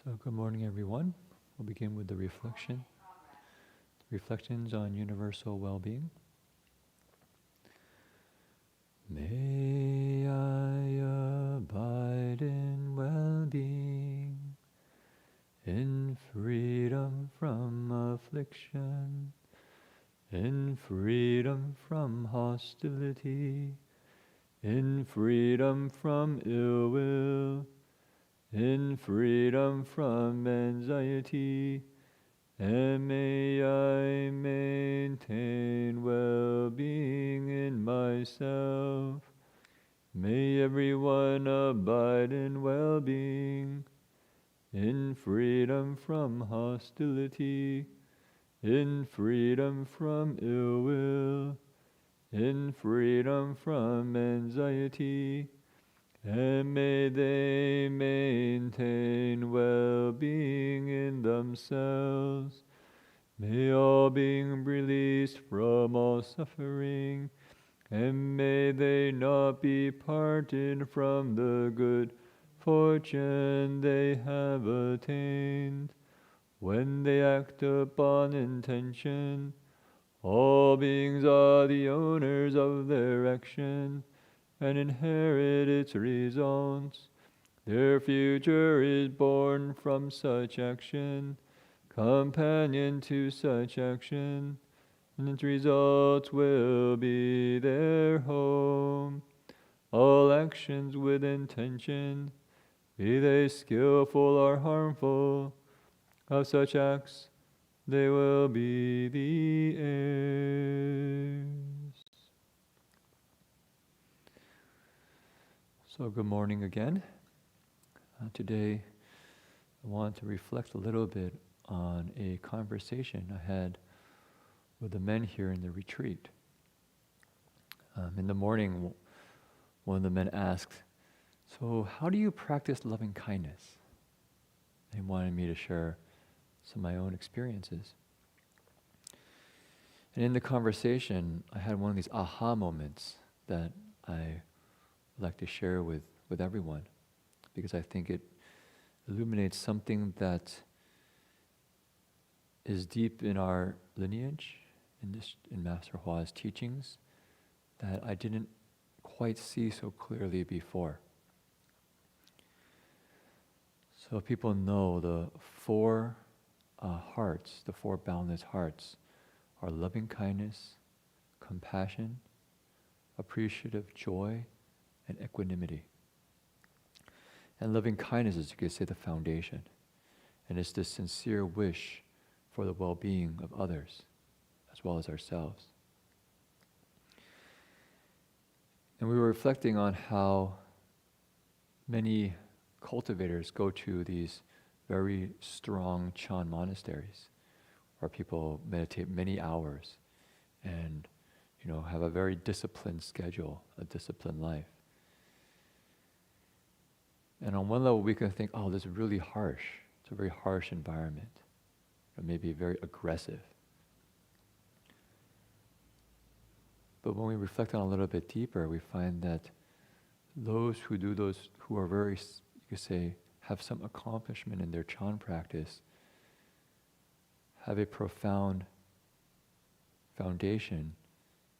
So good morning, everyone. We'll begin with the reflection. Reflections on universal well-being. May I abide in well-being, in freedom from affliction, in freedom from hostility, in freedom from ill will, in freedom from anxiety, and may I maintain well-being in myself. May everyone abide in well-being, in freedom from hostility, in freedom from ill will, in freedom from anxiety, and may they maintain well-being in themselves. May all being released from all suffering, and may they not be parted from the good fortune they have attained. When they act upon intention, all beings are the owners of their action, and inherit its results. Their future is born from such action, companion to such action, and its results will be their home. All actions with intention, be they skillful or harmful, of such acts they will be the heirs. So good morning again. Today I want to reflect a little bit on a conversation I had with the men here in the retreat. In the morning, one of the men asked, "So how do you practice loving kindness?" They wanted me to share some of my own experiences. And in the conversation, I had one of these aha moments that I like to share with everyone, because I think it illuminates something that is deep in our lineage, in Master Hua's teachings, that I didn't quite see so clearly before. So people know the four hearts, the four boundless hearts, are loving kindness, compassion, appreciative joy, and equanimity. And loving kindness is, you could say, the foundation. And it's the sincere wish for the well-being of others, as well as ourselves. And we were reflecting on how many cultivators go to these very strong Chan monasteries, where people meditate many hours and, have a very disciplined schedule, a disciplined life. And on one level, we can think, oh, this is really harsh. It's a very harsh environment, or maybe very aggressive. But when we reflect on it a little bit deeper, we find that those who do those, who are very, you could say, have some accomplishment in their Chan practice, have a profound foundation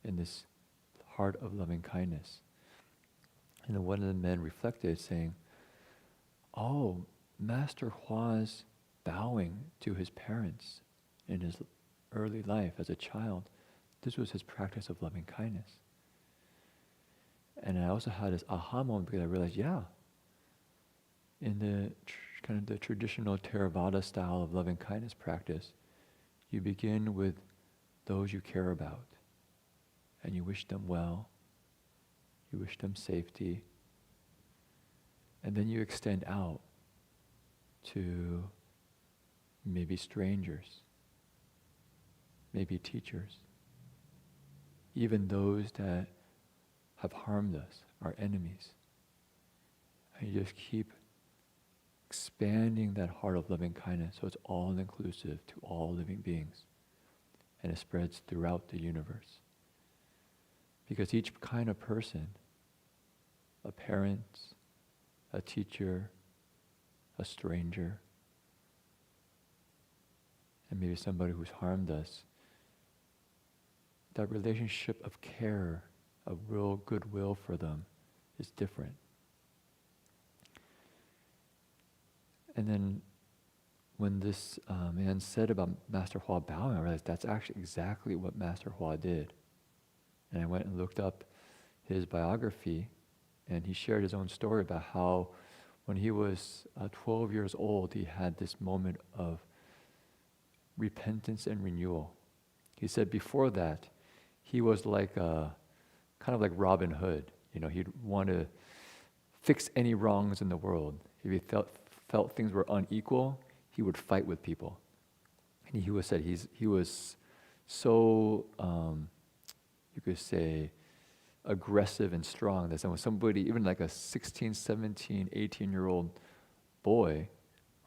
in this heart of loving kindness. And then one of the men reflected, saying, "Oh, Master Hua's bowing to his parents in his early life as a child, this was his practice of loving kindness." And I also had this aha moment because I realized, in the kind of the traditional Theravada style of loving kindness practice, you begin with those you care about, and you wish them well, you wish them safety, and then you extend out to maybe strangers, maybe teachers, even those that have harmed us, our enemies. And you just keep expanding that heart of loving kindness so it's all inclusive to all living beings, and it spreads throughout the universe. Because each kind of person, a parent, a teacher, a stranger, maybe somebody who's harmed us, that relationship of care, of real goodwill for them is different. And then when this man said about Master Hua bowing, I realized that's actually exactly what Master Hua did. And I went and looked up his biography, and he shared his own story about how when he was 12 years old, he had this moment of repentance and renewal. He said before that, he was like kind of like Robin Hood. He'd want to fix any wrongs in the world. If he felt things were unequal, he would fight with people. And he was so, you could say, aggressive and strong that when somebody, even like a 16, 17, 18-year-old boy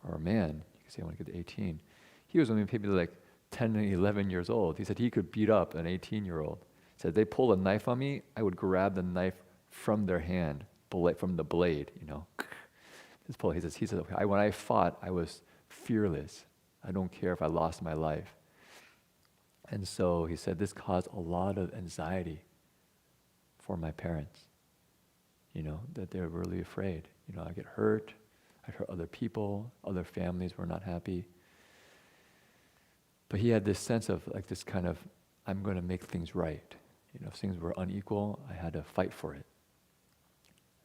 or man, you could say when he get to 18, he was only maybe like 10 and 11 years old. He said he could beat up an 18-year-old. He said, they pull a knife on me, I would grab the knife from their hand, from the blade, He says, when I fought, I was fearless. I don't care if I lost my life. And so he said this caused a lot of anxiety for my parents, that they're really afraid. I get hurt, I'd hurt other people, other families were not happy. But he had this sense of like this kind of, I'm going to make things right. If things were unequal, I had to fight for it.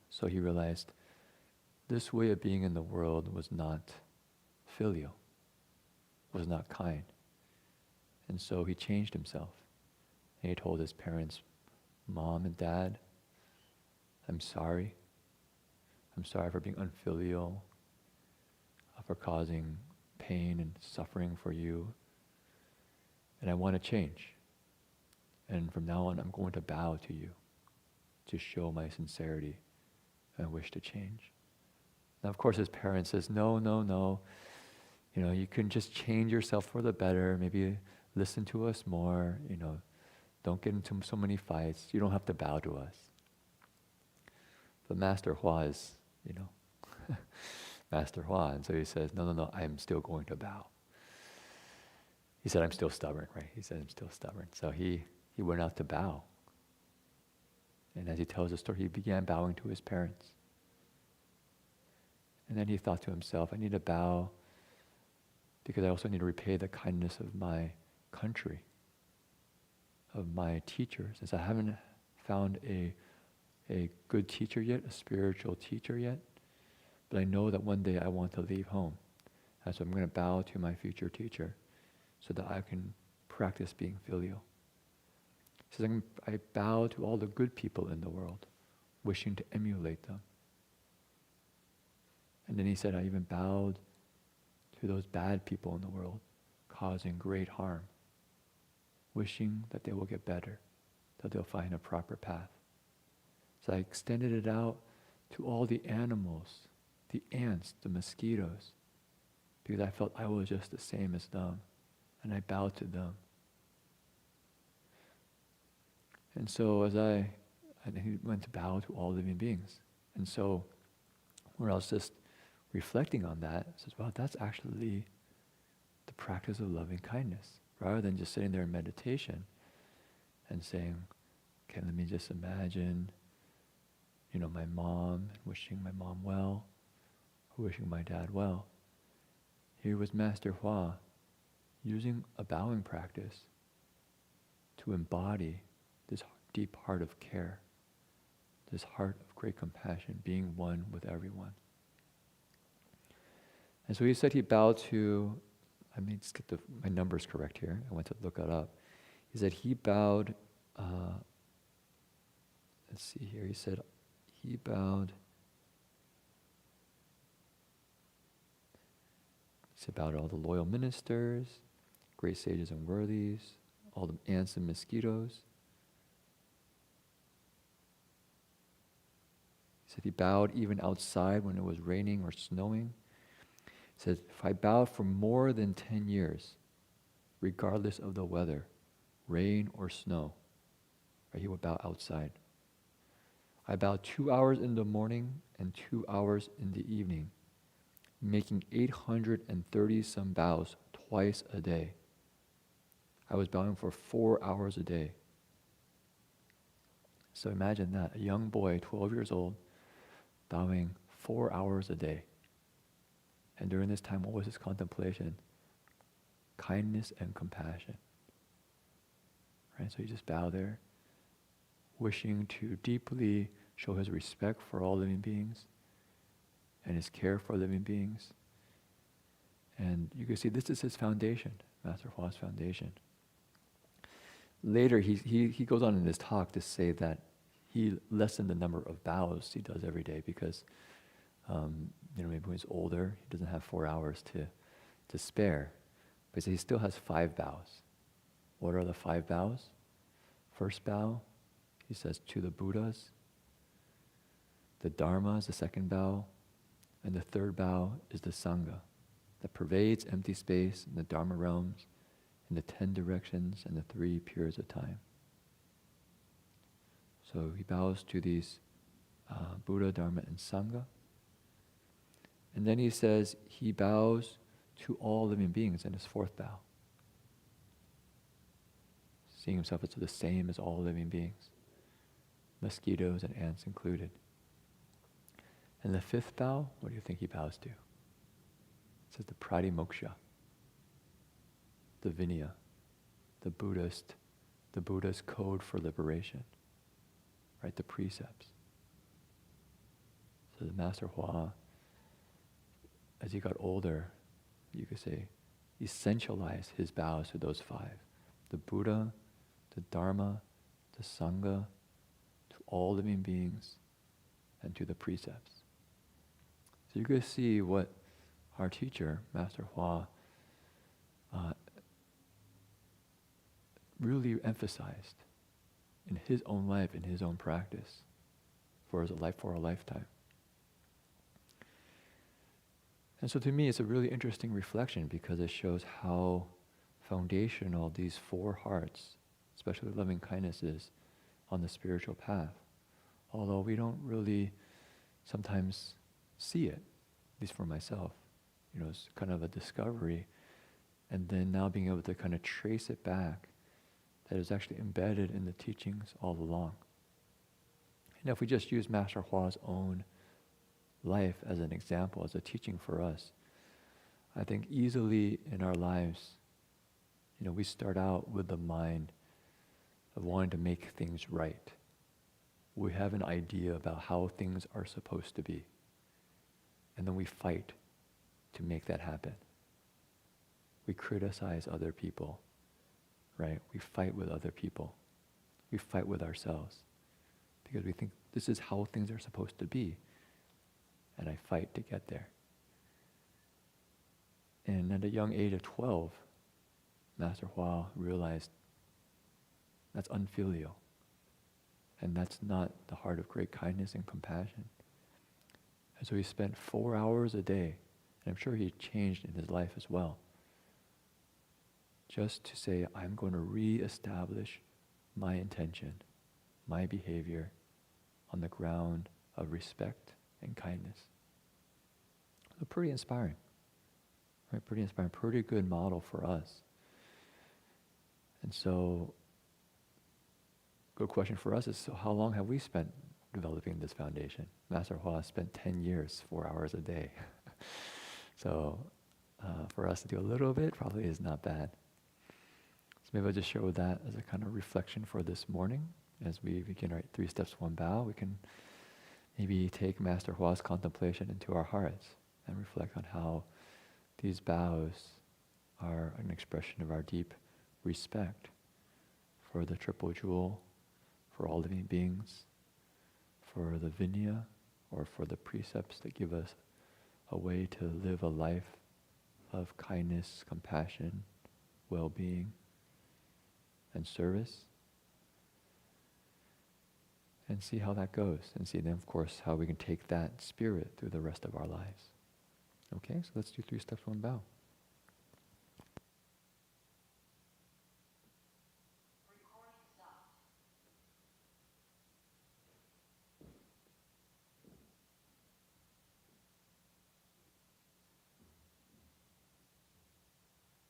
So he realized this way of being in the world was not filial, was not kind. And so he changed himself. And he told his parents, Mom and Dad, I'm sorry. I'm sorry for being unfilial, for causing pain and suffering for you. And I want to change. And from now on, I'm going to bow to you to show my sincerity and wish to change. Now, of course, his parents says, no. You can just change yourself for the better. Maybe listen to us more. Don't get into so many fights. You don't have to bow to us. But Master Hua is, Master Hua. And so he says, no, I'm still going to bow. He said, I'm still stubborn, right? He said, I'm still stubborn. So he went out to bow. And as he tells the story, he began bowing to his parents. And then he thought to himself, I need to bow because I also need to repay the kindness of my country, of my teachers. Since I haven't found a good teacher yet, a spiritual teacher yet, but I know that one day I want to leave home. And so I'm going to bow to my future teacher so that I can practice being filial. He says, I bow to all the good people in the world, wishing to emulate them. And then he said, I even bowed to those bad people in the world, causing great harm, wishing that they will get better, that they'll find a proper path. So I extended it out to all the animals, the ants, the mosquitoes, because I felt I was just the same as them, and I bowed to them. And so and he went to bow to all living beings. And so when I was just reflecting on that, I says, wow, that's actually the practice of loving kindness. Rather than just sitting there in meditation and saying, okay, let me just imagine, my mom, wishing my mom well, or wishing my dad well. Here was Master Hua using a bowing practice to embody this deep heart of care, this heart of great compassion, being one with everyone. And so he said he bowed to, let me just get my numbers correct here. I went to look it up. He said he bowed, let's see here. He said he bowed to all the loyal ministers, great sages and worthies, all the ants and mosquitoes. He said he bowed even outside when it was raining or snowing. He said, if I bowed for more than 10 years, regardless of the weather, rain or snow, right, he would bow outside. I bowed 2 hours in the morning and 2 hours in the evening, making 830 some bows twice a day. I was bowing for 4 hours a day. So imagine that, a young boy, 12 years old, bowing 4 hours a day. And during this time, what was his contemplation? Kindness and compassion. Right? So he just bowed there, wishing to deeply show his respect for all living beings and his care for living beings. And you can see this is his foundation, Master Hua's foundation. Later, he goes on in his talk to say that he lessened the number of bows he does every day because, maybe when he's older, he doesn't have 4 hours to spare. But he still has 5 bows. What are the 5 bows? First bow, he says, to the Buddhas. The Dharma is the second bow. And the third bow is the Sangha that pervades empty space in the Dharma realms, in the 10 directions and the 3 periods of time. So he bows to these Buddha, Dharma, and Sangha. And then he says he bows to all living beings in his 4th bow, seeing himself as the same as all living beings, mosquitoes and ants included. And the 5th bow, what do you think he bows to? It says the Pratimoksha, the Vinaya, the Buddha's code for liberation, right? The precepts. So the Master Hua, as he got older, you could say, essentialized his bows to those 5. The Buddha, the Dharma, the Sangha, to all living beings, and to the precepts. So you can see what our teacher, Master Hua, really emphasized in his own life, in his own practice, for a lifetime. And so to me, it's a really interesting reflection because it shows how foundational these 4 hearts, especially loving kindness, is on the spiritual path. Although we don't really sometimes see it, at least for myself. It's kind of a discovery. And then now being able to kind of trace it back, that is actually embedded in the teachings all along. And if we just use Master Hua's own life as an example, as a teaching for us, I think easily in our lives, we start out with the mind of wanting to make things right. We have an idea about how things are supposed to be. And then we fight to make that happen. We criticize other people, right? We fight with other people. We fight with ourselves because we think this is how things are supposed to be. And I fight to get there. And at a young age of 12, Master Hua realized that's unfilial. And that's not the heart of great kindness and compassion. And so he spent 4 hours a day, and I'm sure he changed in his life as well, just to say, I'm going to reestablish my intention, my behavior on the ground of respect and kindness. So pretty inspiring, right? Pretty inspiring, pretty good model for us. And so, good question for us is, so how long have we spent developing this foundation? Master Hua spent 10 years, 4 hours a day. So for us to do a little bit probably is not bad. So maybe I'll just share with that as a kind of reflection for this morning. As we begin our 3 steps, 1 bow, we can maybe take Master Hua's contemplation into our hearts and reflect on how these bows are an expression of our deep respect for the Triple Jewel, for all living beings, for the Vinaya, or for the precepts that give us a way to live a life of kindness, compassion, well-being, and service. And see how that goes. And see then, of course, how we can take that spirit through the rest of our lives. Okay, so let's do 3 steps, 1 bow.